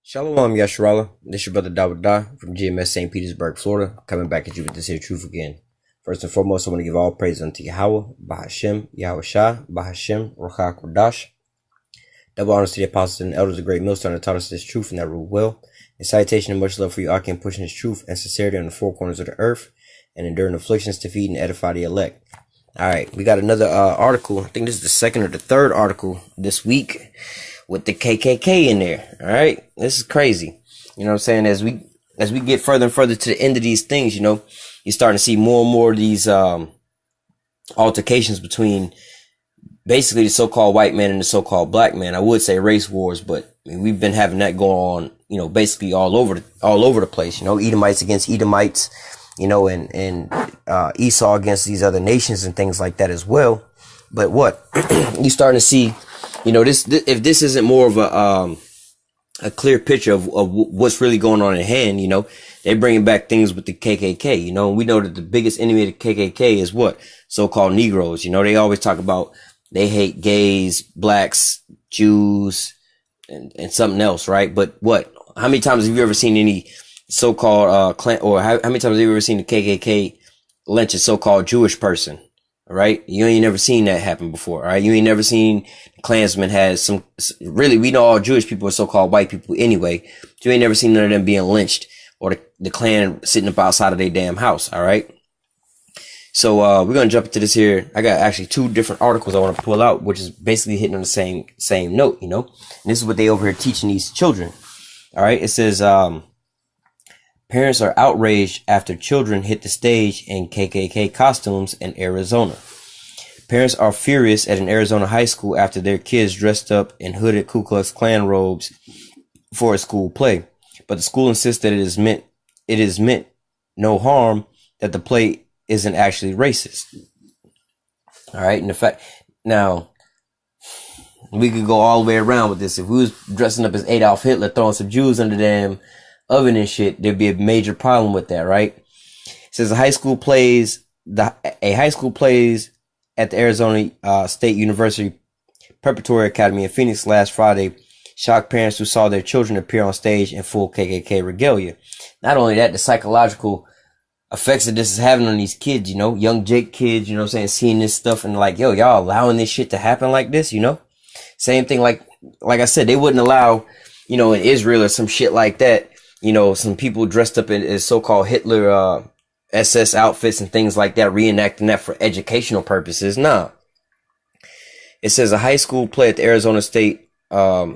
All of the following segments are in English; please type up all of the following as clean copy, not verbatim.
Shalom, Yasharala. This your brother Dawud from GMSsaintpetersburg Florida, coming back at you with this here truth again. First and foremost, I want to give all praise unto Yahweh, Bahashem, Yahweh Shah, Bahashem, Ruach Kodash. Double honors to the apostles and elders of great millstone that taught us this truth and that rule well. A salutation and much love for you, Akim, pushing this truth and sincerity on the four corners of the earth and enduring afflictions to feed and edify the elect. Alright, we got another article. I think this is the second or the third article this week with the KKK in there. Alright, this is crazy. You know what I'm saying? As we get further and further to the end of these things, you know, you're starting to see more and more of these altercations between basically the so-called white man and the so-called black man. I would say race wars, but I mean, we've been having that going on, you know, basically all over the place. You know, Edomites against Edomites, you know, and Esau against these other nations and things like that as well. But what you starting to see, you know, this if this isn't more of a clear picture of what's really going on in hand, you know, they're bringing back things with the KKK. You know, and we know that the biggest enemy of the KKK is what? So-called Negroes. You know, they always talk about they hate gays, blacks, Jews, and something else, right? But what? How many times have you ever seen any so-called Klan, or how many times have you ever seen the KKK lynch a so-called Jewish person? All right, you ain't never seen that happen before. All right, you ain't never seen Klansmen has some. Really, we know all Jewish people are so-called white people anyway. You ain't never seen none of them being lynched or the Klan sitting up outside of their damn house. All right. So we're gonna jump into this here. I got actually two different articles I want to pull out, which is basically hitting on the same note, you know. And this is what they over here teaching these children. All right, it says parents are outraged after children hit the stage in KKK costumes in Arizona. Parents are furious at an Arizona high school after their kids dressed up in hooded Ku Klux Klan robes for a school play, but the school insists that it is meant no harm, that the play isn't actually racist. All right, and the fact now we could go all the way around with this. If we was dressing up as Adolf Hitler, throwing some Jews under the damn oven and shit, there'd be a major problem with that, right? It says a high school plays at the Arizona State University Preparatory Academy in Phoenix last Friday shocked parents who saw their children appear on stage in full KKK regalia. Not only that, the psychological effects that this is having on these kids, you know, young Jake kids, you know what I'm saying, seeing this stuff and like, yo, y'all allowing this shit to happen like this, you know? Same thing like I said, they wouldn't allow, you know, in Israel or some shit like that, you know, some people dressed up as so-called Hitler SS outfits and things like that, reenacting that for educational purposes. Nah. It says a high school play at the Arizona State, I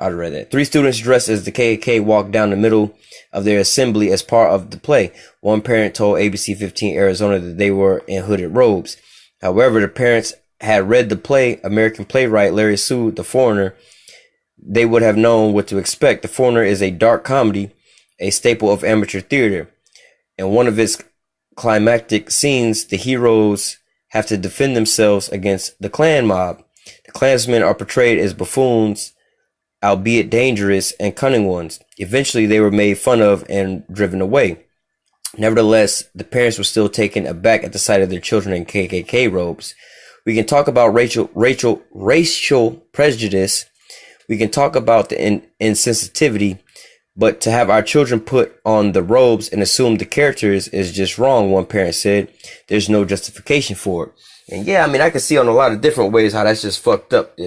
read that. 3 students dressed as the KKK walked down the middle of their assembly as part of the play. One parent told ABC 15 Arizona that they were in hooded robes. However, the parents had read the play. American playwright Larry Sue, The Foreigner. They would have known what to expect. The Foreigner is a dark comedy, a staple of amateur theater. In one of its climactic scenes, the heroes have to defend themselves against the Klan mob. The Klansmen are portrayed as buffoons, albeit dangerous and cunning ones. Eventually, they were made fun of and driven away. Nevertheless, the parents were still taken aback at the sight of their children in KKK robes. We can talk about racial prejudice. We can talk about the insensitivity, but to have our children put on the robes and assume the characters is just wrong, one parent said. There's no justification for it. And yeah, I mean, I can see on a lot of different ways how that's just fucked up.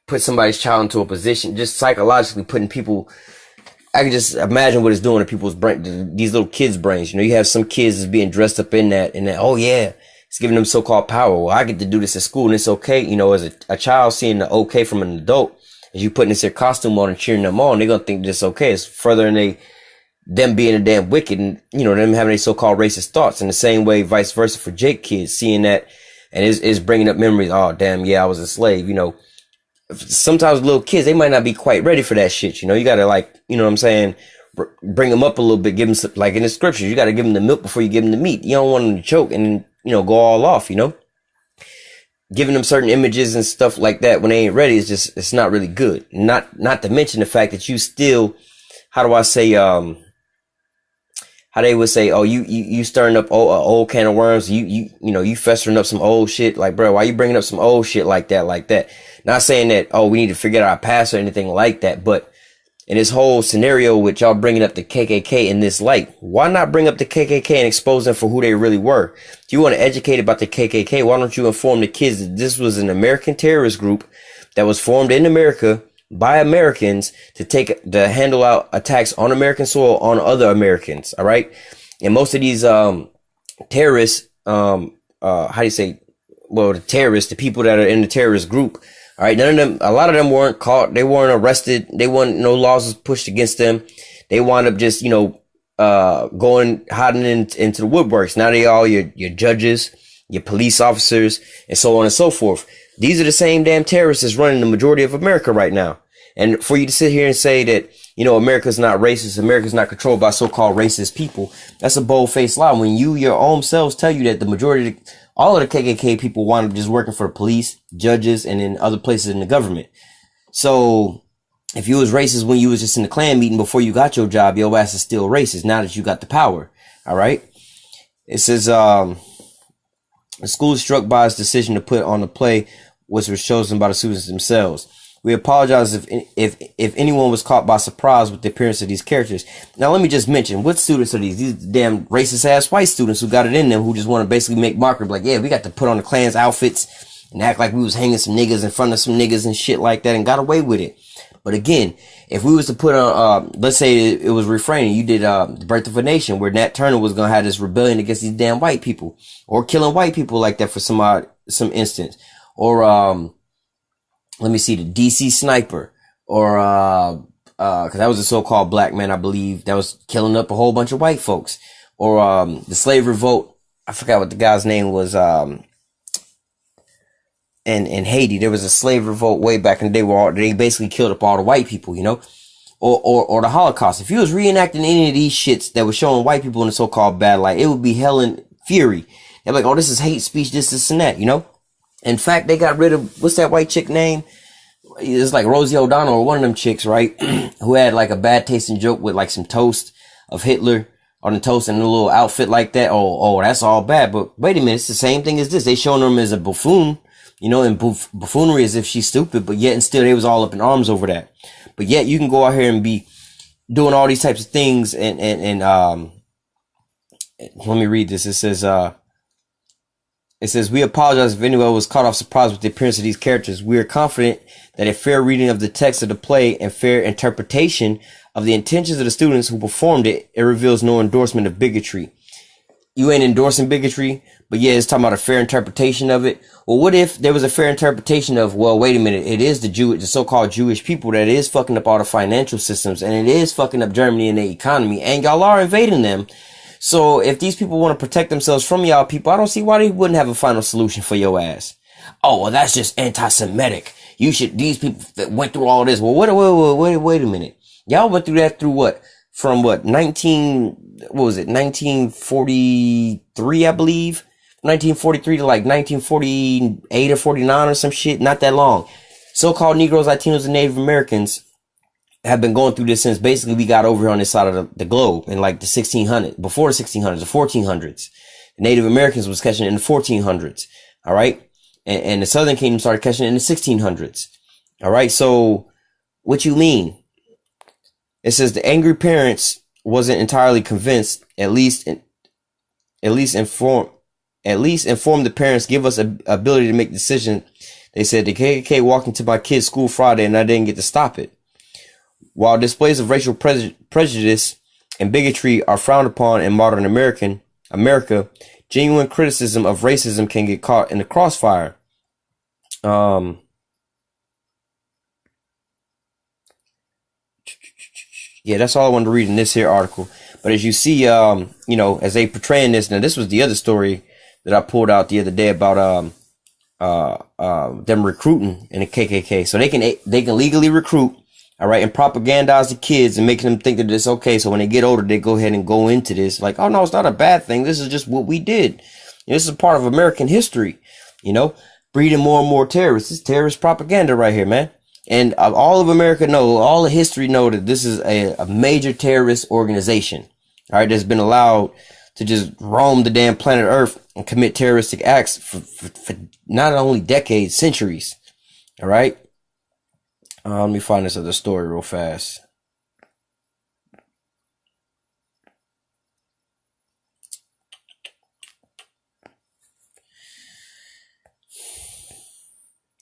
Put somebody's child into a position, just psychologically putting people. I can just imagine what it's doing to people's brain, these little kids' brains. You know, you have some kids that's being dressed up in that, oh yeah, it's giving them so-called power. Well, I get to do this at school and it's okay. You know, as a child seeing the okay from an adult, as you putting this their costume on and cheering them on, they're gonna think this okay. It's further in them being a damn wicked and, you know, them having a so-called racist thoughts. In the same way, vice versa for Jake kids, seeing that and is bringing up memories. Oh damn, yeah, I was a slave. You know, sometimes little kids, they might not be quite ready for that shit. You know, you gotta like, you know what I'm saying, bring them up a little bit, give them some, like in the scriptures, you gotta give them the milk before you give them the meat. You don't want them to choke and, you know, go all off, you know. Giving them certain images and stuff like that when they ain't ready is just, it's not really good. Not to mention the fact that you still, how do I say, how they would say, oh, you stirring up old can of worms. You know, you festering up some old shit. Like, bro, why you bringing up some old shit like that? Not saying that, oh, we need to forget our past or anything like that, but in this whole scenario with y'all bringing up the KKK in this light, why not bring up the KKK and expose them for who they really were? If you want to educate about the KKK, why don't you inform the kids that this was an American terrorist group that was formed in America by Americans to handle out attacks on American soil on other Americans. All right. And most of these, terrorists, how do you say? Well, the terrorists, the people that are in the terrorist group. All right. A lot of them weren't caught. They weren't arrested. No laws was pushed against them. They wound up just, hiding into the woodworks. Now they all your judges, your police officers, and so on and so forth. These are the same damn terrorists that's running the majority of America right now. And for you to sit here and say that, America's not racist, America's not controlled by so-called racist people, that's a bold-faced lie. When your own selves tell you that the majority, all of the KKK people wind up just working for the police, judges, and in other places in the government. So if you was racist when you was just in the Klan meeting before you got your job, your ass is still racist now that you got the power. All right. It says, the school is struck by its decision to put on the play, which was chosen by the students themselves. We apologize if anyone was caught by surprise with the appearance of these characters. Now, let me just mention, what students are these? These damn racist ass white students who got it in them, who just want to basically make mockery, like, yeah, we got to put on the Klan's outfits and act like we was hanging some niggas in front of some niggas and shit like that and got away with it. But again, if we was to put on, let's say it was refraining, you did The Birth of a Nation, where Nat Turner was going to have this rebellion against these damn white people, or killing white people like that for some instance, or let me see, the DC Sniper, or cause that was a so-called black man, I believe, that was killing up a whole bunch of white folks, or the slave revolt. I forgot what the guy's name was. In Haiti, there was a slave revolt way back in the day where they basically killed up all the white people, or the Holocaust. If you was reenacting any of these shits that was showing white people in the so-called bad light, it would be hell and fury. They're like, oh, this is hate speech, this and that, In fact, they got rid of, what's that white chick name? It's like Rosie O'Donnell or one of them chicks, right? Who had like a bad tasting joke with like some toast of Hitler on the toast and a little outfit like that. Oh, that's all bad. But wait a minute, it's the same thing as this. They showing them as a buffoon, and buffoonery as if she's stupid, but yet and still they was all up in arms over that. But yet you can go out here and be doing all these types of things and let me read this. It says, we apologize if anyone was caught off surprise with the appearance of these characters. We are confident that a fair reading of the text of the play and fair interpretation of the intentions of the students who performed it reveals no endorsement of bigotry. You ain't endorsing bigotry, but yeah, it's talking about a fair interpretation of it. Well, what if there was a fair interpretation of, well, wait a minute, it is the so-called Jewish people that is fucking up all the financial systems, and it is fucking up Germany and the economy, and y'all are invading them. So if these people want to protect themselves from y'all people, I don't see why they wouldn't have a final solution for your ass. Oh, well, that's just anti-Semitic. These people that went through all this. Well, wait a minute. Y'all went through that through what? From what? 1943, I believe. 1943 to like 1948 or 49 or some shit. Not that long. So-called Negroes, Latinos, and Native Americans have been going through this since basically we got over here on this side of the globe in like the 1600s, before the 1600s, the 1400s. The Native Americans was catching it in the 1400s. All right. And the Southern Kingdom started catching it in the 1600s. All right. So what you mean? It says the angry parents wasn't entirely convinced, at least inform the parents, give us a ability to make decisions. They said the KKK walked into my kid's school Friday and I didn't get to stop it. While displays of racial prejudice and bigotry are frowned upon in modern America, genuine criticism of racism can get caught in the crossfire. Yeah, that's all I wanted to read in this here article. But as you see, as they portraying this, now this was the other story that I pulled out the other day about them recruiting in the KKK. So they can legally recruit. All right. And propagandize the kids and making them think that it's okay. So when they get older, they go ahead and go into this like, oh, no, it's not a bad thing. This is just what we did. This is a part of American history, breeding more and more terrorists. This is terrorist propaganda right here, man. And all of America all of history know that this is a major terrorist organization. All right. That's been allowed to just roam the damn planet Earth and commit terroristic acts for not only decades, centuries. All right. Let me find this other story real fast.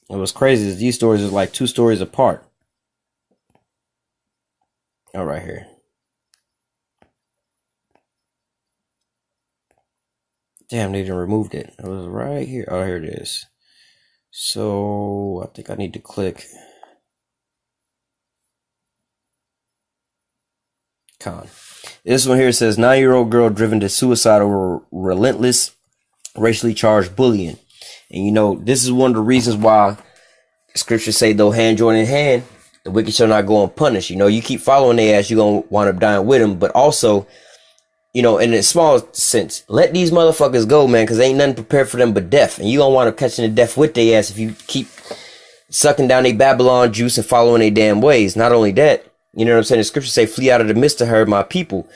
And what's crazy is these stories are like 2 stories apart. All right, here. Damn, they didn't removed it. It was right here. Oh, here it is. So I think I need to click con. This one here says 9-year-old girl driven to suicide over relentless racially charged bullying. And you know, this is one of the reasons why scriptures say, though hand join in hand, the wicked shall not go unpunished. You know, you keep following their ass, you're going to wind up dying with them. But also, you know, in a small sense, let these motherfuckers go, man, because ain't nothing prepared for them but death. And you going to wind up catching the death with their ass if you keep sucking down their Babylon juice and following their damn ways. Not only that, you know what I'm saying? The scriptures say, flee out of the midst of her, my people.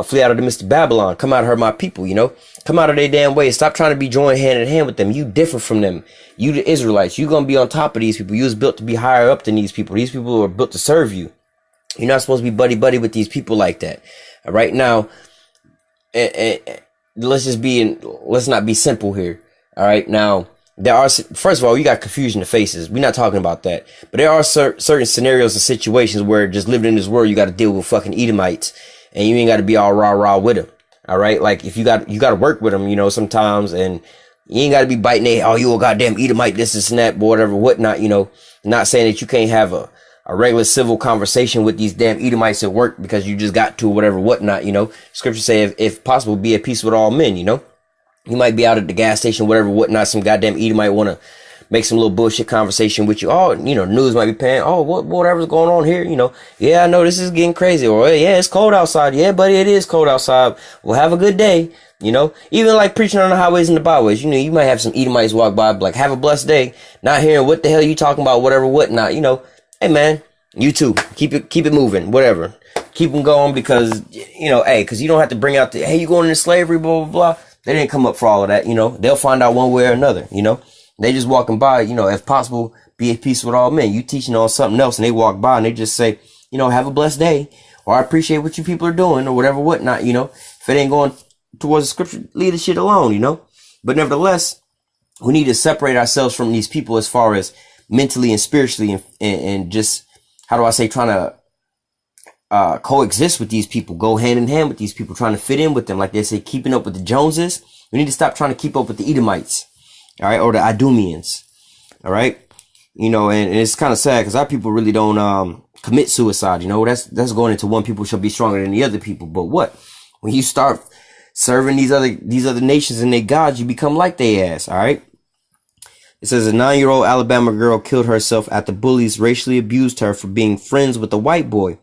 Flee out of the midst of Babylon. Come out of her, my people, you know? Come out of their damn ways. Stop trying to be joined hand in hand with them. You different from them. You the Israelites. You going to be on top of these people. You was built to be higher up than these people. These people are built to serve you. You're not supposed to be buddy-buddy with these people like that. Right now, let's not be simple here. All right. Now, first of all, you got confusion of faces. We're not talking about that. But there are certain scenarios and situations where just living in this world, you got to deal with fucking Edomites. And you ain't got to be all rah-rah with them. All right. Like if you got to work with them, you know, sometimes, and you ain't got to be biting their, oh, you a goddamn Edomite, this and that, whatever, whatnot, you know, not saying that you can't have a regular civil conversation with these damn Edomites at work because you just got to, whatever, whatnot, you know. Scripture say, if possible, be at peace with all men, you know. You might be out at the gas station, whatever, whatnot, some goddamn Edomite want to make some little bullshit conversation with you. Oh, you know, news might be paying. Oh, whatever's going on here, you know. Yeah, I know this is getting crazy. Or, yeah, it's cold outside. Yeah, buddy, it is cold outside. Well, have a good day, you know. Even like preaching on the highways and the byways, you know, you might have some Edomites walk by, like, have a blessed day. Not hearing what the hell you talking about, whatever, whatnot, you know. Hey, man, you too. Keep it moving, whatever. Keep them going because, you know, hey, because you don't have to bring out the, hey, you going into slavery, blah, blah, blah. They didn't come up for all of that, you know. They'll find out one way or another, you know. They just walking by, you know, if possible, be at peace with all men. You teaching on something else and they walk by and they just say, you know, have a blessed day, or I appreciate what you people are doing, or whatever, whatnot, you know. If it ain't going towards the scripture, leave the shit alone, you know. But nevertheless, we need to separate ourselves from these people as far as mentally and spiritually and just, how do I say, trying to coexist with these people, go hand in hand with these people, trying to fit in with them. Like they say, keeping up with the Joneses. We need to stop trying to keep up with the Edomites. All right, or the Idumeans, all right, you know, and it's kind of sad because our people really don't commit suicide. You know, that's going into one people shall be stronger than the other people. But what, when you start serving these other nations and their gods, you become like they ass. All right. It says a 9-year-old Alabama girl killed herself after bullies racially abused her for being friends with a white boy.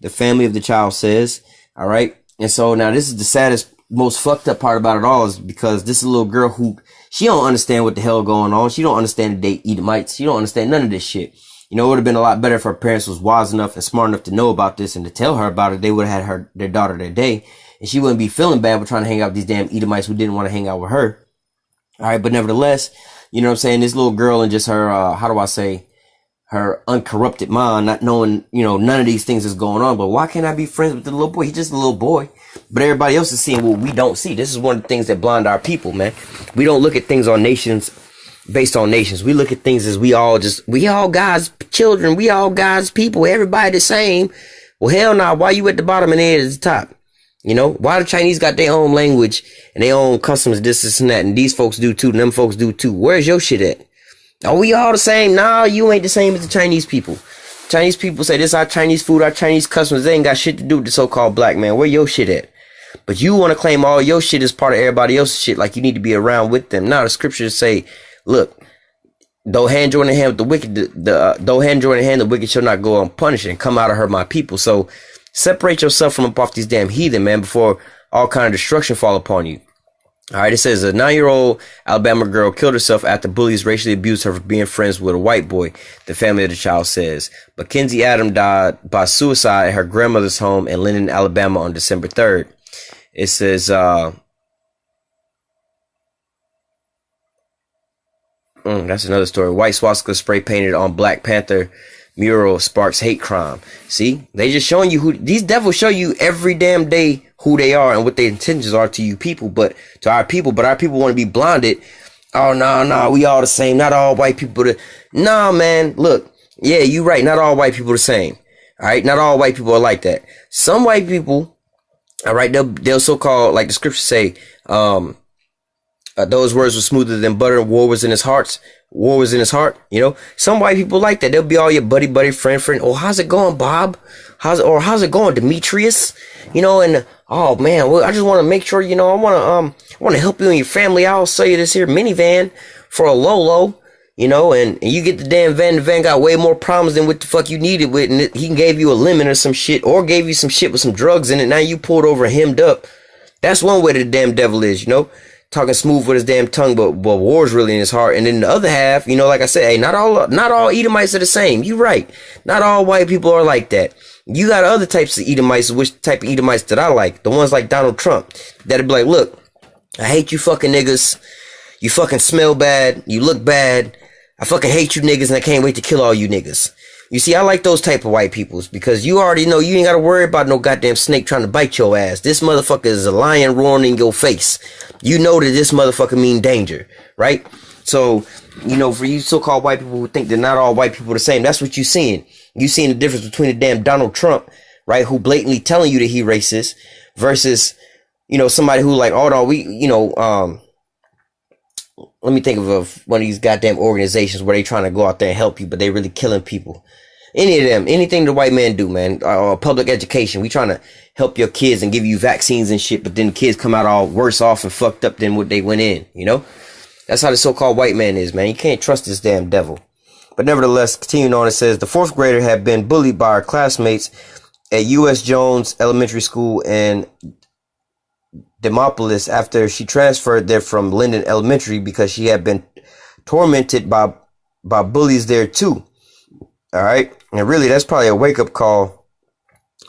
The family of the child says, all right. And so now this is the saddest, most fucked up part about it all, is because this is a little girl who, she don't understand what the hell going on. She don't understand the Edomites. She don't understand none of this shit. You know, it would have been a lot better if her parents was wise enough and smart enough to know about this and to tell her about it. They would have had their daughter that day, and she wouldn't be feeling bad for trying to hang out with these damn Edomites who didn't want to hang out with her. All right. But nevertheless, you know what I'm saying? This little girl and just her, how do I say, her uncorrupted mind, not knowing, you know, none of these things is going on. But why can't I be friends with the little boy? He's just a little boy. But everybody else is seeing what we don't see. This is one of the things that blind our people, man. We don't look at things on nations based on nations. We look at things as we all God's children. We all God's people. Everybody the same. Well, hell no. Why you at the bottom and they at the top? You know, why the Chinese got their own language and their own customs, this and that, and these folks do too, and them folks do too. Where's your shit at? Are we all the same? Nah, you ain't the same as the Chinese people. Chinese people say this our Chinese food, our Chinese customs. They ain't got shit to do with the so-called black man. Where your shit at? But you want to claim all your shit as part of everybody else's shit, like you need to be around with them. Now the scriptures say, look, though hand join in hand with the wicked, though hand join in hand, the wicked shall not go unpunished, and come out of her, my people. So separate yourself from up off these damn heathen, man, before all kind of destruction fall upon you. All right, it says a 9-year-old Alabama girl killed herself after bullies racially abused her for being friends with a white boy, the family of the child says. Mackenzie Adam died by suicide at her grandmother's home in Linden, Alabama on December 3rd. It says, that's another story. White swastika spray painted on Black Panther mural sparks hate crime. See, they just showing you who these devils show you every damn day who they are and what their intentions are to you people, but to our people. But our people want to be blinded Oh, no, we all the same. Not all white people. Nah, man, look. Yeah, you right. Not all white people the same. All right, not all white people are like that. Some white people, all right, they'll so-called, like the scriptures say, those words were smoother than butter. War was in his heart. War was in his heart. You know, some white people like that. They'll be all your buddy, friend. Oh, how's it going, Bob? How's it going, Demetrius? You know, and oh man, well, I just want to make sure, you know, I want to help you and your family. I'll sell you this here minivan for a low. You know, and you get the damn van. The van got way more problems than what the fuck you needed with, and he gave you a lemon or some shit, or gave you some shit with some drugs in it. Now you pulled over and hemmed up. That's one way the damn devil is, you know, talking smooth with his damn tongue, but war's really in his heart. And then the other half, you know, like I said, hey, not all Edomites are the same. You right. Not all white people are like that. You got other types of Edomites, which type of Edomites that I like. The ones like Donald Trump that'd be like, look, I hate you fucking niggas. You fucking smell bad. You look bad. I fucking hate you niggas and I can't wait to kill all you niggas. You see, I like those type of white peoples because you already know you ain't got to worry about no goddamn snake trying to bite your ass. This motherfucker is a lion roaring in your face. You know that this motherfucker mean danger, right? So, you know, for you so-called white people who think that not all white people are the same, that's what you seeing. You seeing the difference between the damn Donald Trump, right, who blatantly telling you that he racist versus, you know, somebody who like, oh no, we, you know, let me think of one of these goddamn organizations where they trying to go out there and help you, but they really killing people. Any of them, anything the white man do, man, public education. We trying to help your kids and give you vaccines and shit, but then the kids come out all worse off and fucked up than what they went in, you know? That's how the so-called white man is, man. You can't trust this damn devil. But nevertheless, continuing on, it says, the fourth grader had been bullied by her classmates at U.S. Jones Elementary School in Demopolis after she transferred there from Linden Elementary because she had been tormented by bullies there too. All right. And really, that's probably a wake-up call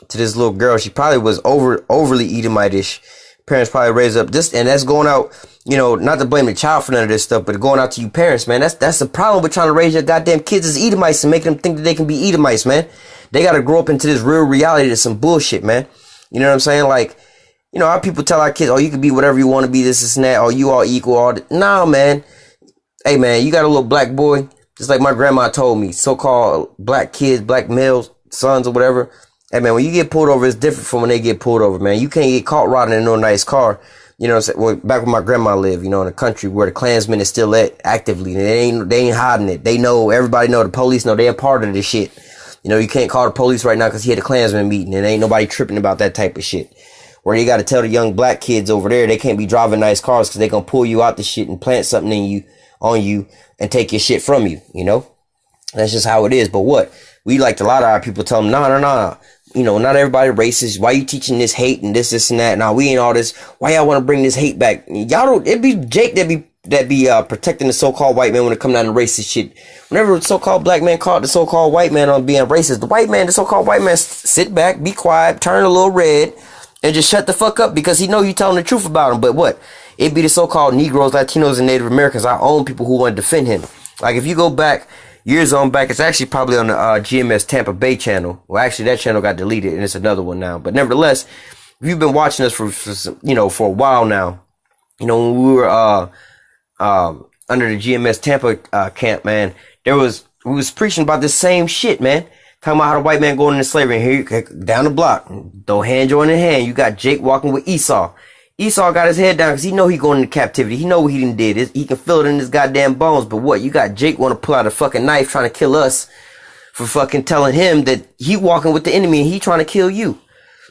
to this little girl. She probably was overly Edomite-ish. Parents probably raised up this, and that's going out, you know, not to blame the child for none of this stuff, but going out to you parents, man. That's the problem with trying to raise your goddamn kids as Edomites and making them think that they can be Edomites, man. They got to grow up into this real reality that's some bullshit, man. You know what I'm saying? Like, you know, how people tell our kids, oh, you can be whatever you want to be, this and that, or you all equal, all that. Nah, man. Hey, man, you got a little black boy, just like my grandma told me, so-called black kids, black males, sons or whatever. Hey, man, when you get pulled over, it's different from when they get pulled over, man. You can't get caught riding in no nice car. You know what I'm saying? Well, back when my grandma lived, you know, in a country where the Klansmen is still at actively. They ain't hiding it. They know, everybody know, the police know, they're a part of this shit. You know, you can't call the police right now because he had a Klansman meeting and ain't nobody tripping about that type of shit. Where you got to tell the young black kids over there they can't be driving nice cars because they gonna pull you out the shit and plant something on you and take your shit from you. You know, that's just how it is. But what we like a lot of our people tell them, no. You know, not everybody racist. Why you teaching this hate and this and that? Now we ain't all this. Why y'all want to bring this hate back? Y'all don't. It be Jake that be protecting the so-called white man when it come down to racist shit. Whenever the so-called black man caught the so-called white man on being racist, the so-called white man sit back, be quiet, turn a little red. And just shut the fuck up because he know you telling the truth about him. But what? It be the so-called Negroes, Latinos, and Native Americans, our own people who want to defend him. Like if you go back, years on back, it's actually probably on the GMS Tampa Bay channel. Well, actually that channel got deleted and it's another one now. But nevertheless, if you've been watching us for a while now, you know, when we were under the GMS Tampa camp, man, we was preaching about the same shit, man. Talking about how the white man going into slavery. And here, down the block, throw hand joint in hand. You got Jake walking with Esau. Esau got his head down because he know he going into captivity. He know what he done did. He can feel it in his goddamn bones. But what? You got Jake want to pull out a fucking knife trying to kill us for fucking telling him that he walking with the enemy and he trying to kill you.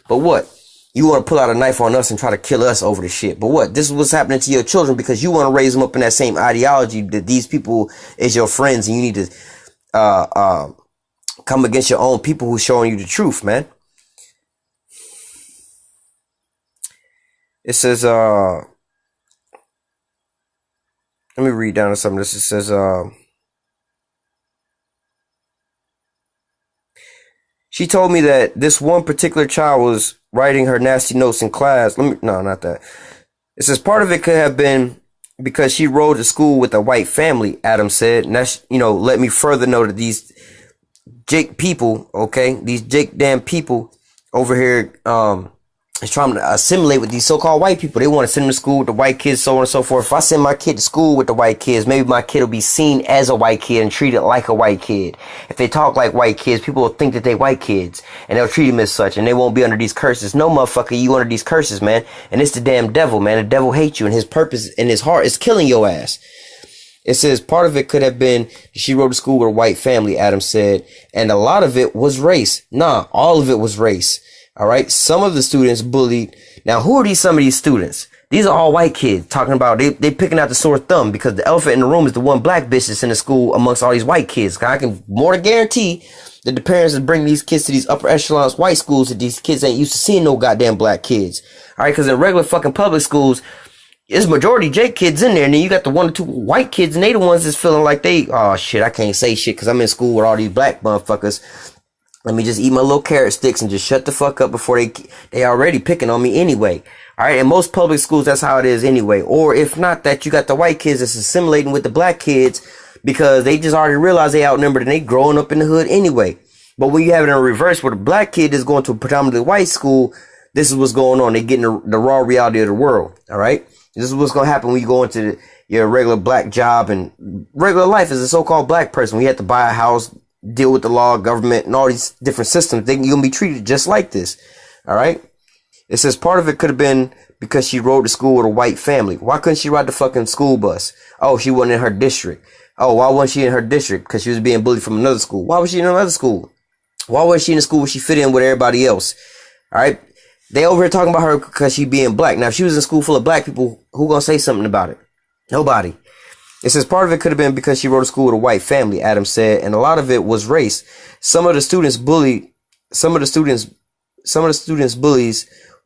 But what? You want to pull out a knife on us and try to kill us over the shit. But what? This is what's happening to your children because you want to raise them up in that same ideology that these people is your friends and you need to come against your own people who's showing you the truth, man. It says, let me read down to some of this. It says, she told me that this one particular child was writing her nasty notes in class. No, not that. It says part of it could have been because she rode to school with a white family, Adam said. And that's, you know, let me further know that these Jake people, okay, these Jake damn people over here, is trying to assimilate with these so-called white people. They want to send them to school with the white kids, so on and so forth. If I send my kid to school with the white kids, maybe my kid will be seen as a white kid and treated like a white kid. If they talk like white kids, people will think that they white kids, and they'll treat them as such, and they won't be under these curses. No, motherfucker, you under these curses, man. And it's the damn devil, man. The devil hates you, and his purpose in his heart is killing your ass. It says part of it could have been she rode to school with a white family, Adams said, and a lot of it was race. Nah, all of it was race. All right. Some of the students bullied. Now, who are some of these students? These are all white kids talking about they picking out the sore thumb because the elephant in the room is the one black bitch that's in the school amongst all these white kids. I can more than guarantee that the parents that bring these kids to these upper echelons white schools that these kids ain't used to seeing no goddamn black kids. All right. Because in regular fucking public schools, it's majority J kids in there, and then you got the 1 or 2 white kids, and they the ones that's feeling like they, oh shit, I can't say shit because I'm in school with all these black motherfuckers. Let me just eat my little carrot sticks and just shut the fuck up before they already picking on me anyway. All right. In most public schools, that's how it is anyway. Or if not that, you got the white kids that's assimilating with the black kids because they just already realize they outnumbered and they growing up in the hood anyway. But when you have it in reverse where the black kid is going to a predominantly white school, this is what's going on. They're getting the raw reality of the world. All right. This is what's going to happen when you go into your regular black job and regular life as a so-called black person. When you have to buy a house, deal with the law, government, and all these different systems, you're going to be treated just like this. All right. It says part of it could have been because she rode to school with a white family. Why couldn't she ride the fucking school bus? Oh, she wasn't in her district. Oh, why wasn't she in her district? Because she was being bullied from another school. Why was she in another school? Why wasn't she in the school where she fit in with everybody else? All right. They over here talking about her because she being black. Now, if she was in school full of black people, who gonna say something about it? Nobody. It says part of it could have been because she rode to school with a white family, Adams said, and a lot of it was race. Some of the students bullies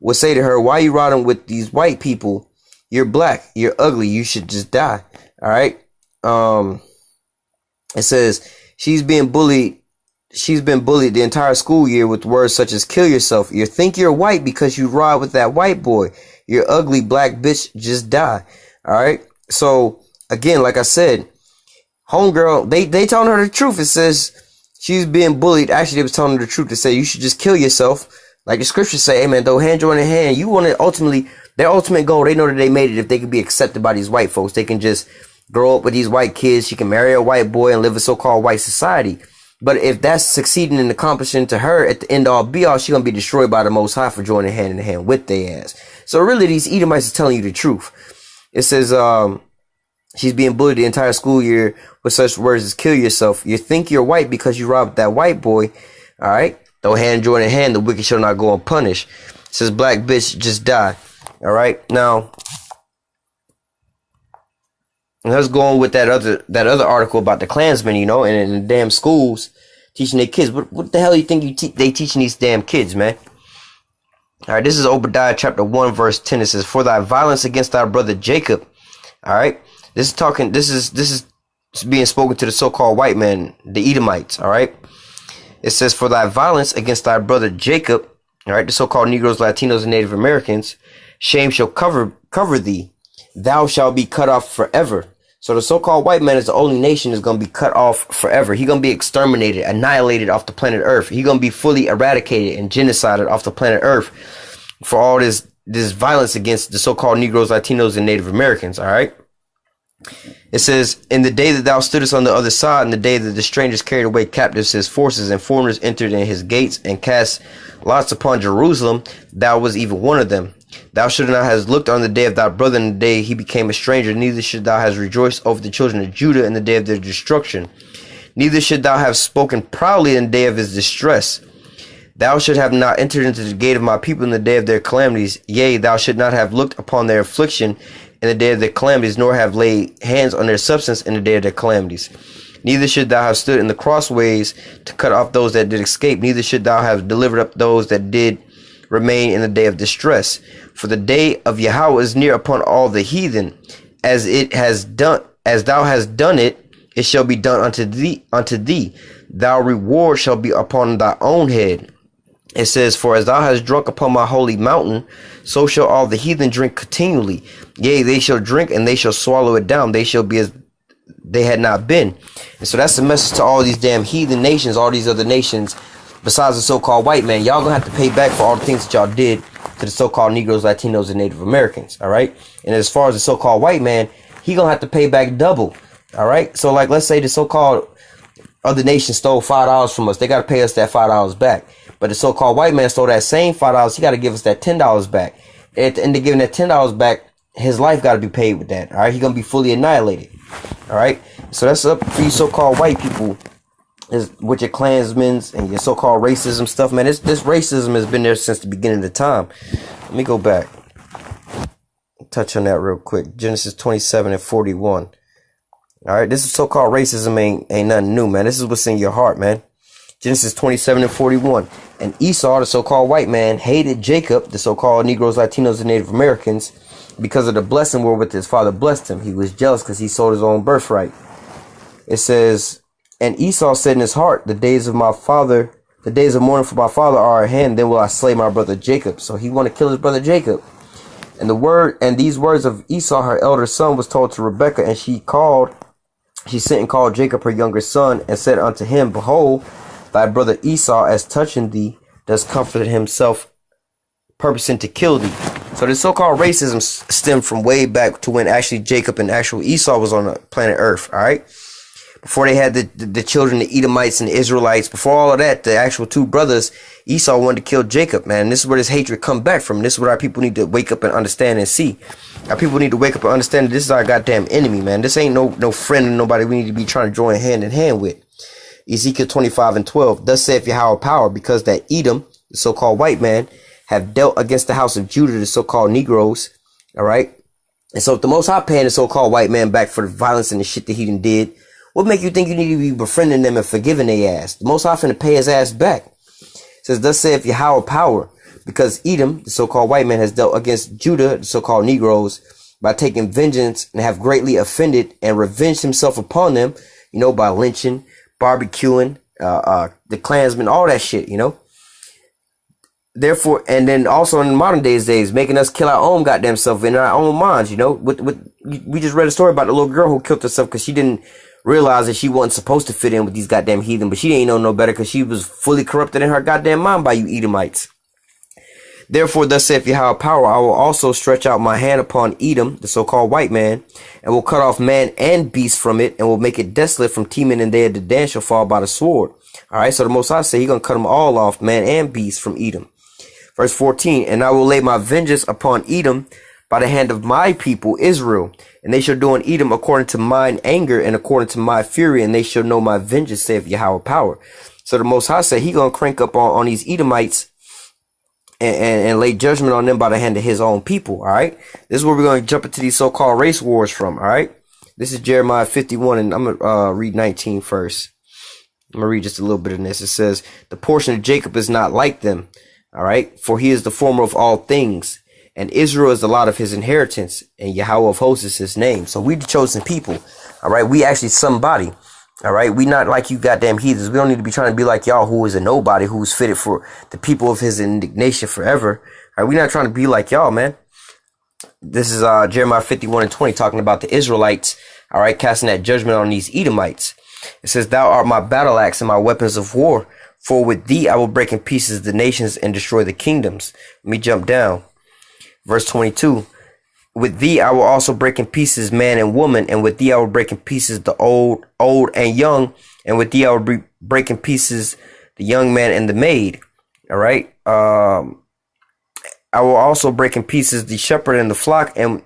would say to her, why are you riding with these white people? You're black. You're ugly. You should just die. All right. It says she's been bullied the entire school year with words such as kill yourself. You think you're white because you ride with that white boy. You're ugly, black bitch. Just die. All right. So again, like I said, homegirl, they telling her the truth. It says she's being bullied. Actually, they was telling her the truth to say you should just kill yourself. Like the scriptures say, hey man, though hand join in hand, you want to ultimately, their ultimate goal, they know that they made it if they could be accepted by these white folks. They can just grow up with these white kids. She can marry a white boy and live a so-called white society. But if that's succeeding and accomplishing to her at the end all be all, she's going to be destroyed by the Most High for joining hand in hand with their ass. So really, these Edomites are telling you the truth. It says, she's being bullied the entire school year with such words as kill yourself. You think you're white because you robbed that white boy. All right. Though hand join in hand, the wicked shall not go unpunished. It says black bitch just die. All right. Now, let's go on with that other article about the Klansmen, you know, and in the damn schools teaching their kids. What the hell do you think they teaching these damn kids, man? All right. This is Obadiah chapter 1, verse 10. It says, for thy violence against thy brother Jacob. All right. This is being spoken to the so-called white man, the Edomites. All right. It says, for thy violence against thy brother Jacob, all right, the so-called Negroes, Latinos, and Native Americans, shame shall cover thee. Thou shalt be cut off forever. So the so-called white man is the only nation that's going to be cut off forever. He's going to be exterminated, annihilated off the planet Earth. He's going to be fully eradicated and genocided off the planet Earth for all this violence against the so-called Negroes, Latinos, and Native Americans. All right. It says, in the day that thou stoodest on the other side, in the day that the strangers carried away captives his forces, and foreigners entered in his gates, and cast lots upon Jerusalem, thou was even one of them. Thou should not have looked on the day of thy brother in the day he became a stranger, neither should thou have rejoiced over the children of Judah in the day of their destruction. Neither should thou have spoken proudly in the day of his distress. Thou should have not entered into the gate of my people in the day of their calamities. Yea, thou should not have looked upon their affliction in the day of their calamities, nor have laid hands on their substance in the day of their calamities. Neither should thou have stood in the crossways to cut off those that did escape. Neither should thou have delivered up those that did remain in the day of distress. For the day of Yahweh is near upon all the heathen. As thou hast done it, it shall be done unto thee. Thy reward shall be upon thy own head. It says, for as thou hast drunk upon my holy mountain, so shall all the heathen drink continually. Yea, they shall drink and they shall swallow it down. They shall be as they had not been. And so that's the message to all these damn heathen nations, all these other nations, besides the so-called white man. Y'all gonna have to pay back for all the things that y'all did to the so-called Negroes, Latinos, and Native Americans. All right. And as far as the so-called white man, he gonna have to pay back double. All right. So like, let's say the so-called other nation stole $5 from us. They got to pay us that $5 back. But the so-called white man stole that same $5. He got to give us that $10 back. At the end of giving that $10 back, his life got to be paid with that. All right. He's going to be fully annihilated. All right. So that's up for you so-called white people, is with your Klansmen and your so-called racism stuff, man. This racism has been there since the beginning of the time. Let me go back. Touch on that real quick. Genesis 27:41. All right, this is so-called racism ain't nothing new, man. This is what's in your heart, man. Genesis 27:41. And Esau, the so-called white man, hated Jacob, the so-called Negroes, Latinos, and Native Americans, because of the blessing wherewith his father blessed him. He was jealous because he sold his own birthright. It says, and Esau said in his heart, the days of mourning for my father are at hand, then will I slay my brother Jacob. So he want to kill his brother Jacob. And these words of Esau, her elder son, was told to Rebekah, and she sent and called Jacob her younger son, and said unto him, behold, thy brother Esau, as touching thee, does comfort himself, purposing to kill thee. So this so-called racism stemmed from way back to when actually Jacob and actual Esau was on the planet Earth. All right. Before they had the children, the Edomites and the Israelites, before all of that, the actual two brothers, Esau wanted to kill Jacob, man. And this is where this hatred come back from. This is what our people need to wake up and understand and see. Our people need to wake up and understand that this is our goddamn enemy, man. This ain't no friend and nobody we need to be trying to join hand in hand with. Ezekiel 25:12. Thus saith Yahweh power, because that Edom, the so-called white man, have dealt against the house of Judah, the so-called Negroes. All right. And so if the Most High paying the so-called white man back for the violence and the shit that he done did, what make you think you need to be befriending them and forgiving their ass? The Most High finna pay his ass back. It says, thus saith Yahweh power, because Edom, the so-called white man, has dealt against Judah, the so-called Negroes, by taking vengeance and have greatly offended and revenged himself upon them, you know, by lynching, barbecuing, the Klansmen, all that shit, you know. Therefore, and then also in modern days, making us kill our own goddamn self in our own minds, you know. We just read a story about the little girl who killed herself because she didn't realize that she wasn't supposed to fit in with these goddamn heathen, but she didn't know no better because she was fully corrupted in her goddamn mind by you Edomites. Therefore, thus saith Yahweh power, I will also stretch out my hand upon Edom, the so-called white man, and will cut off man and beast from it, and will make it desolate from Teman, and there the Dan shall fall by the sword. All right, so the Most High say he's going to cut them all off, man and beast, from Edom. Verse 14, and I will lay my vengeance upon Edom by the hand of my people Israel, and they shall do on Edom according to mine anger and according to my fury, and they shall know my vengeance, saith Yahweh power. So the Most High said he gonna crank up on these Edomites and lay judgment on them by the hand of his own people. All right, this is where we're going to jump into these so-called race wars from. All right, this is Jeremiah 51, and I'm gonna read 19 first. I'm gonna read just a little bit of this. It says, the portion of Jacob is not like them. All right, for he is the former of all things, and Israel is the lot of his inheritance, and Yahweh of hosts is his name. So we the chosen people. All right, we actually somebody. All right, we not like you goddamn heathens. We don't need to be trying to be like y'all, who is a nobody, who's fitted for the people of his indignation forever. All right, we not trying to be like y'all, man. This is Jeremiah 51:20, talking about the Israelites. All right, casting that judgment on these Edomites. It says, thou art my battle axe and my weapons of war. For with thee I will break in pieces the nations and destroy the kingdoms. Let me jump down. Verse 22. With thee I will also break in pieces man and woman, and with thee I will break in pieces the old and young, and with thee I will break in pieces the young man and the maid. All right. I will also break in pieces the shepherd and the flock, and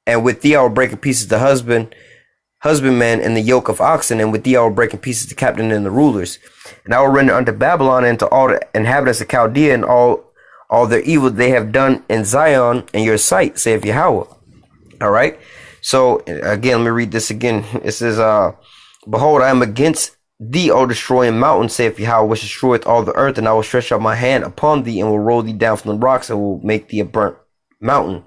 with thee I will break in pieces the husbandman and the yoke of oxen, and with thee I will break in pieces the captain and the rulers. And I will render unto Babylon and to all the inhabitants of Chaldea and all their evil they have done in Zion in your sight, saith Yahweh. All right. So again, let me read this again. It says, behold, I am against thee, O destroying mountain, saith Yahweh, which destroyeth all the earth, and I will stretch out my hand upon thee and will roll thee down from the rocks and will make thee a burnt mountain.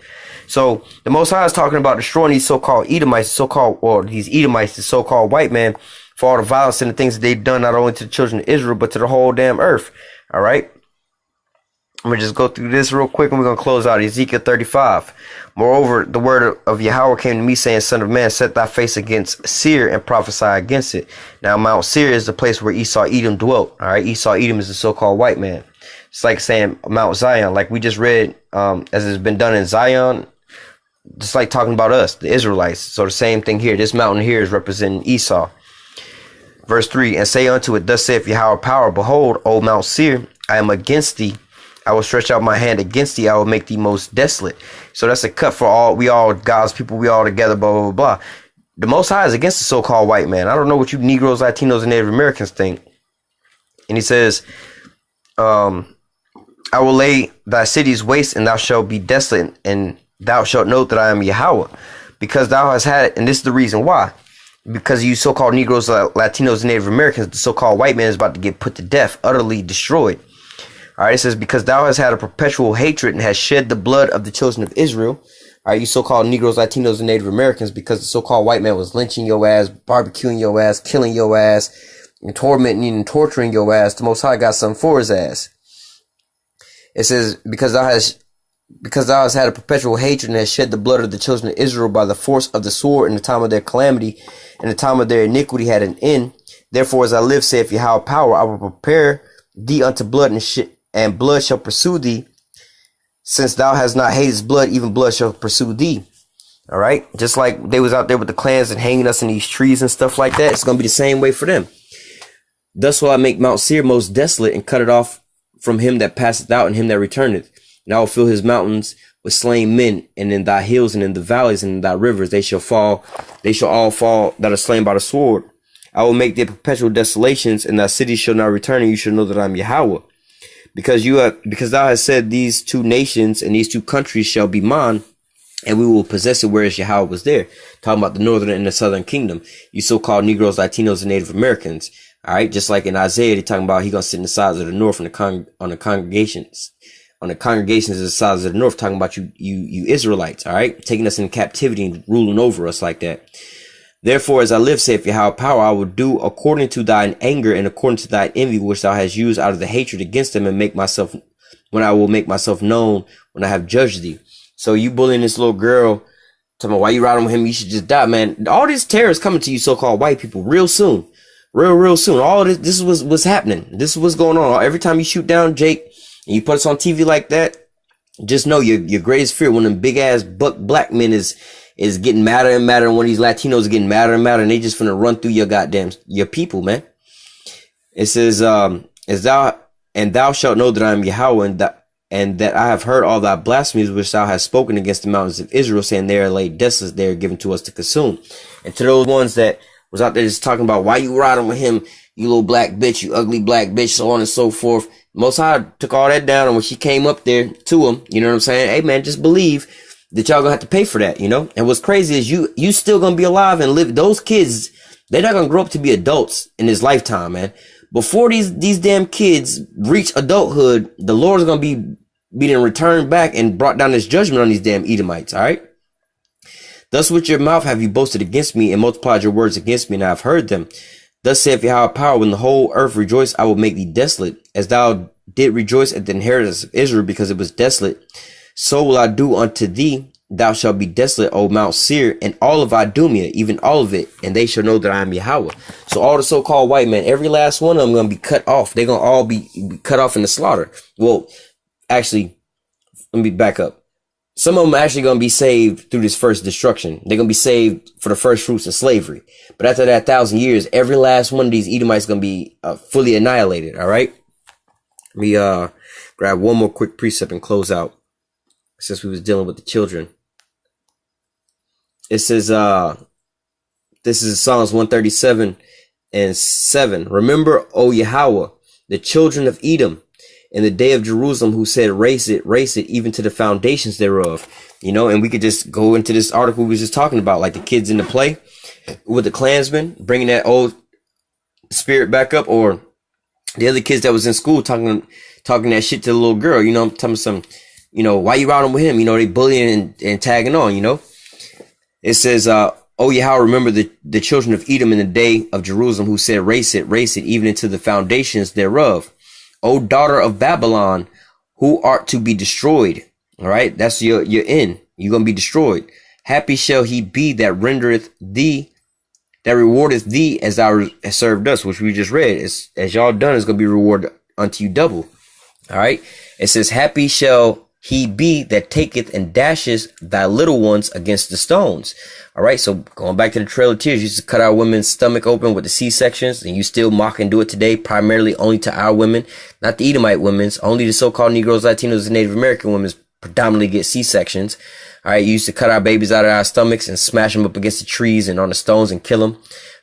So the Most High is talking about destroying these so-called Edomites, these Edomites, the so-called white man, for all the violence and the things that they've done, not only to the children of Israel, but to the whole damn earth. All right. I'm going to just go through this real quick, and we're going to close out Ezekiel 35. Moreover, the word of Yahweh came to me, saying, son of man, set thy face against Seir and prophesy against it. Now, Mount Seir is the place where Esau Edom dwelt. All right. Esau Edom is the so-called white man. It's like saying Mount Zion, like we just read, as it's been done in Zion, just like talking about us, the Israelites. So the same thing here. This mountain here is representing Esau. Verse 3, and say unto it, thus saith Yahweh power, behold, O Mount Seir, I am against thee. I will stretch out my hand against thee. I will make thee most desolate. So that's a cut for all. We all God's people. We all together, blah, blah, blah, blah. The Most High is against the so-called white man. I don't know what you Negroes, Latinos, and Native Americans think. And he says, I will lay thy cities waste, and thou shalt be desolate, and thou shalt know that I am Yahweh. Because thou hast had, and this is the reason why. Because you so-called Negroes, Latinos, and Native Americans, the so-called white man is about to get put to death, utterly destroyed. All right, it says, because thou hast had a perpetual hatred and hast shed the blood of the children of Israel. All right, you so-called Negroes, Latinos, and Native Americans, because the so-called white man was lynching your ass, barbecuing your ass, killing your ass, and tormenting and torturing your ass. The Most High got something for his ass. It says, because thou hast had a perpetual hatred and hast shed the blood of the children of Israel by the force of the sword in the time of their calamity, and the time of their iniquity had an end. Therefore, as I live, saith Yahweh power, I will prepare thee unto blood, and blood shall pursue thee. Since thou hast not hated blood, even blood shall pursue thee. All right. Just like they was out there with the clans and hanging us in these trees and stuff like that. It's going to be the same way for them. Thus will I make Mount Seir most desolate, and cut it off from him that passeth out and him that returneth. And I will fill his mountains with slain men, and in thy hills and in the valleys and in thy rivers they shall all fall that are slain by the sword. I will make their perpetual desolations, and thy cities shall not return, and you shall know that I am Yahweh. Because thou hast said, these two nations and these two countries shall be mine, and we will possess it, whereas Yahweh was there. Talking about the northern and the southern kingdom. You so-called Negroes, Latinos, and Native Americans. All right, just like in Isaiah, they're talking about he gonna sit in the sides of the north and on the congregations of the sides of the north, talking about you Israelites. All right, taking us into captivity and ruling over us like that. Therefore, as I live, saith Yahweh power, I will do according to thine anger and according to thine envy, which thou hast used out of the hatred against them, and when I will make myself known when I have judged thee. So you bullying this little girl, talking about why you riding with him, you should just die, man. All this terror is coming to you so-called white people real soon. Real soon. All this is what's happening. This is what's going on. Every time you shoot down Jake and you put us on TV like that, just know your greatest fear, when them big ass black men is getting madder and madder, and when these Latinos are getting madder and madder, and they just finna run through your people, man. It says, thou shalt know that I am Yahweh, and that I have heard all thy blasphemies which thou hast spoken against the mountains of Israel, saying they are laid desolate, they are given to us to consume. And to those ones that was out there just talking about why you riding with him, you little black bitch, you ugly black bitch, so on and so forth. Most High took all that down, and when she came up there to him, you know what I'm saying? Hey man, just believe that y'all gonna have to pay for that, you know? And what's crazy is you still gonna be alive and live. Those kids, they're not gonna grow up to be adults in this lifetime, man. Before these damn kids reach adulthood, the Lord's gonna be being returned back and brought down this judgment on these damn Edomites, all right? Thus with your mouth have you boasted against me, and multiplied your words against me, and I have heard them. Thus saith Yahweh power, when the whole earth rejoice, I will make thee desolate, as thou did rejoice at the inheritance of Israel, because it was desolate. So will I do unto thee. Thou shalt be desolate, O Mount Seir, and all of Idumea, even all of it, and they shall know that I am Yahweh. So all the so-called white men, every last one of them gonna be cut off. They're gonna all be cut off in the slaughter. Well, actually, let me back up. Some of them are actually going to be saved through this first destruction. They're going to be saved for the first fruits of slavery. But after that 1,000 years, every last one of these Edomites is going to be fully annihilated. All right. Let me grab one more quick precept and close out, since we was dealing with the children. It says, this is Psalms 137:7. Remember, O Yahweh, the children of Edom, in the day of Jerusalem, who said, race it, even to the foundations thereof. You know, and we could just go into this article we was just talking about, like the kids in the play with the Klansmen, bringing that old spirit back up, or the other kids that was in school talking that shit to the little girl, you know, telling some, you know, why you riding with him? You know, they bullying and tagging on, you know. It says, O Yahweh, remember the children of Edom in the day of Jerusalem, who said, race it, even into the foundations thereof. O daughter of Babylon, who art to be destroyed. All right. That's your end. You're going to be destroyed. Happy shall he be that rendereth thee, that rewardeth thee as thou hast served us, which we just read. As y'all done is going to be rewarded unto you double. All right. It says, happy shall he be that taketh and dashes thy little ones against the stones. All right. So going back to the Trail of Tears, you used to cut our women's stomach open with the C-sections, and you still mock and do it today, primarily only to our women, not the Edomite women's. Only the so-called Negroes, Latinos, and Native American women's predominantly get C-sections. All right. You used to cut our babies out of our stomachs and smash them up against the trees and on the stones and kill them.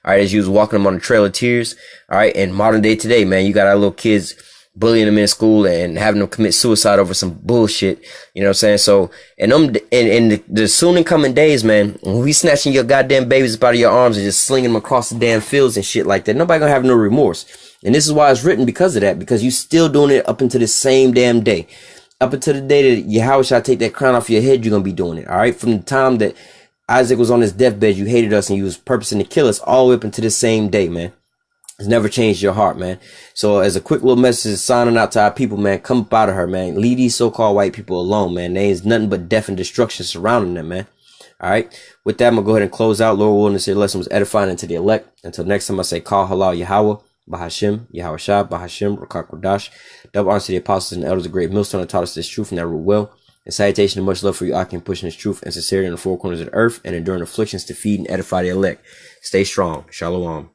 All right. As you was walking them on the Trail of Tears. All right. And modern day today, man, you got our little kids bullying them in school and having them commit suicide over some bullshit. You know what I'm saying? So, and in the soon incoming days, man, when we snatching your goddamn babies up out of your arms and just slinging them across the damn fields and shit like that, nobody gonna have no remorse. And this is why it's written, because of that, because you still doing it up until the same damn day. Up until the day that Yahweh shall take that crown off your head, you're gonna be doing it. All right. From the time that Isaac was on his deathbed, you hated us and you was purposing to kill us, all the way up until the same day, man. It's never changed your heart, man. So as a quick little message signing out to our people, man, come up out of her, man. Leave these so-called white people alone, man. There is nothing but death and destruction surrounding them, man. All right. With that, I'm going to go ahead and close out. Lord willing, this lesson was edifying unto the elect. Until next time, I say, call halal Yahweh, Bahashim, Yahweh Shah, Bahashim, Rakak Kodash. Double honor to the apostles and the elders of great millstone that taught us this truth and that rule well. And salutation and much love for you, Akim, pushing this truth and sincerity in the four corners of the earth and enduring afflictions to feed and edify the elect. Stay strong. Shalom.